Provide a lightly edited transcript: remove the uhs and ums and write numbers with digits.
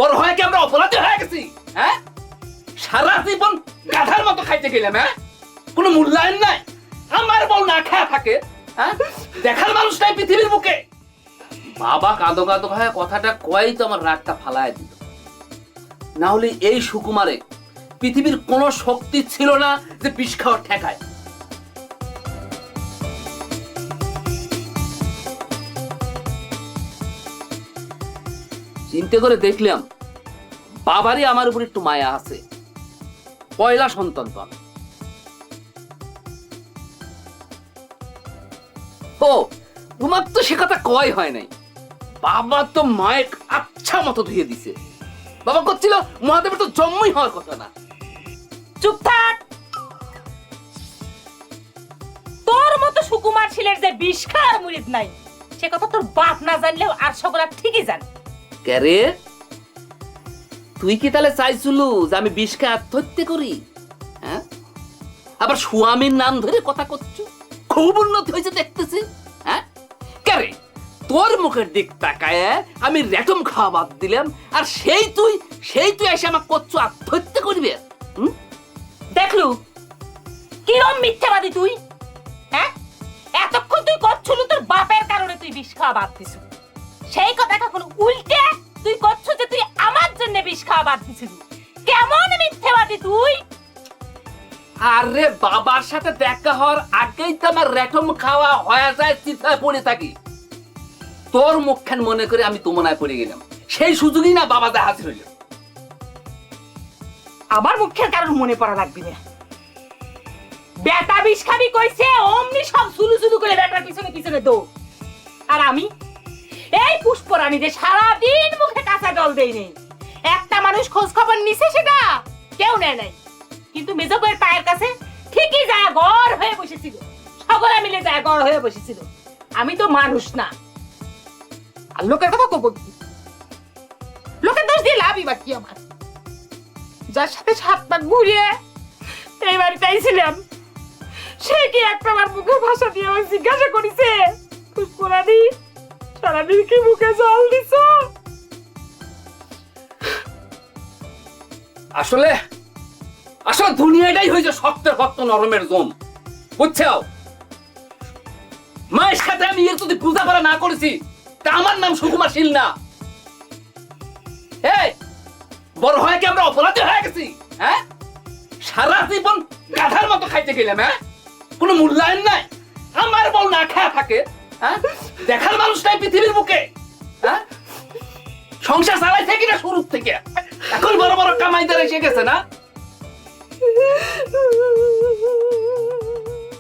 বড় হয়ে কি আমরা অপরাধী হয়ে গেছি? হ্যাঁ, সারা জীবন গাধার মতো খাইতে গেলাম। হ্যাঁ, কোনো মূল্যায়ন নাই। আমার বউ না খায়া থাকে, হ্যাঁ, দেখার মানুষ নাই পৃথিবীর বুকে। বাবা কাঁদো কাঁদো হয়ে কথাটা কয়েই তো আমার রাগটা ফালায় দিল। না হলে এই সুকুমারে পৃথিবীর কোনো শক্তি ছিল না যে বিষ খাওয়ার ঠেকায়। চিন্তা করে দেখলাম বাবারই আমার উপর একটু মায়া আছে। পয়লা সন্তান তো আমি। ও, তোমার তো সে কথা কয় হয় নাই। বাবা তো মায়ের আচ্ছা মতো ধুয়ে দিছে। বাবা করছিল মহাদেবের তো জন্মই হওয়ার কথা না। চুপ থাক। তোর মতো সুকুমার ছেলের যে বিষ খাওয়ার মুরিদ নাই সে কথা তোর বাপ না জানলেও আর সকলে ঠিকই জানে। ক্যারে, তুই কি তাহলে চাইছিলু যে আমি বিষ খেয়ে আত্মহত্যা করি? হ্যাঁ, আবার স্বামীর নাম ধরে কথা করছো। খুব উন্নতি হয়েছে দেখতেছি। হ্যাঁ, ক্যারে, তোর মুখের দিক তাকায় আমি রেটম খাওয়া বাদ দিলাম, আর সেই তুই এসে আমাকে করছো আত্মহত্যা করবে। দেখলু কিরম মিথ্যাবাদী তুই। হ্যাঁ, এতক্ষণ তুই করছলু তোর বাপের কারণে তুই বিষ খাওয়া বাদ দিছু। সেই কথা এখন উল্টে তুই করছ যে তুই আমার জন্য বিষ খাওয়া বাদ দিছিলি। কেমন মিথ্যাবাদী তুই। আরে বাবার সাথে দেখা হওয়ার আগেই তো আমার রেটম খাওয়া হয়ে যায়, চিন্তায় পড়ে থাকি। তোর মুখখান মনে করে আমি তোমায় পড়ে গেলাম, সেই সুযোগই না বাবা যা হাজির হইল। আমার মুখের কারণ মনে পড়া লাগবে না। বেটা বিষ খাবি কইছে অমনি সব সুলু সুলু করে বেটার পিছনে পিছনে দৌ। আর আমি এই পুষ্পরানী যে সারাদিন মুখে কাঁচা জল দেই নেই, একটা মানুষ খোঁজ খবর নিছে সেটা কেউ নেয় নাই। কিন্তু মেজো বউয়ের পায়ের কাছে ঠিকই যায় গড় হয়ে বসেছিল, সকলে মিলে যায় গড় হয়ে বসেছিল। আমি তো মানুষ না। আর লোকের কথা কব কি? লোকের দোষ দিয়ে লাভই বা কি আমার? যার সাথে 7 পাক ঘুরিয়ে এই বাড়িতে আইছিলাম সে কি একটা আমার মুখে ভাষা দিয়ে আমাকে জিজ্ঞাসা করেছে, পুষ্পরানী সারাদিন কি মুখে জল দিছ? আসলে দুনিয়াটাই হয়েছে শক্তের ভক্ত নরমের জম, বুঝছো? মায়ের সাথে আমি এর যদি পূজা করা না করেছি তা আমার নাম সুকুমার শীল না। এই বড় হয়ে কি আমরা অপরাধী হয়ে গেছি? হ্যাঁ, সারা জীবন গাধার মতো খাইতে গেলাম। হ্যাঁ, কোনো মূল্যায়ন নাই। আমার বউ না খায়া থাকে, হ্যাঁ, দেখার মানুষ নাই পৃথিবীর বুকে। হ্যাঁ, সংসার চালাইছে কিনা শুরু থেকে, এখন বড় বড় কামাইদার এসে গেছে না।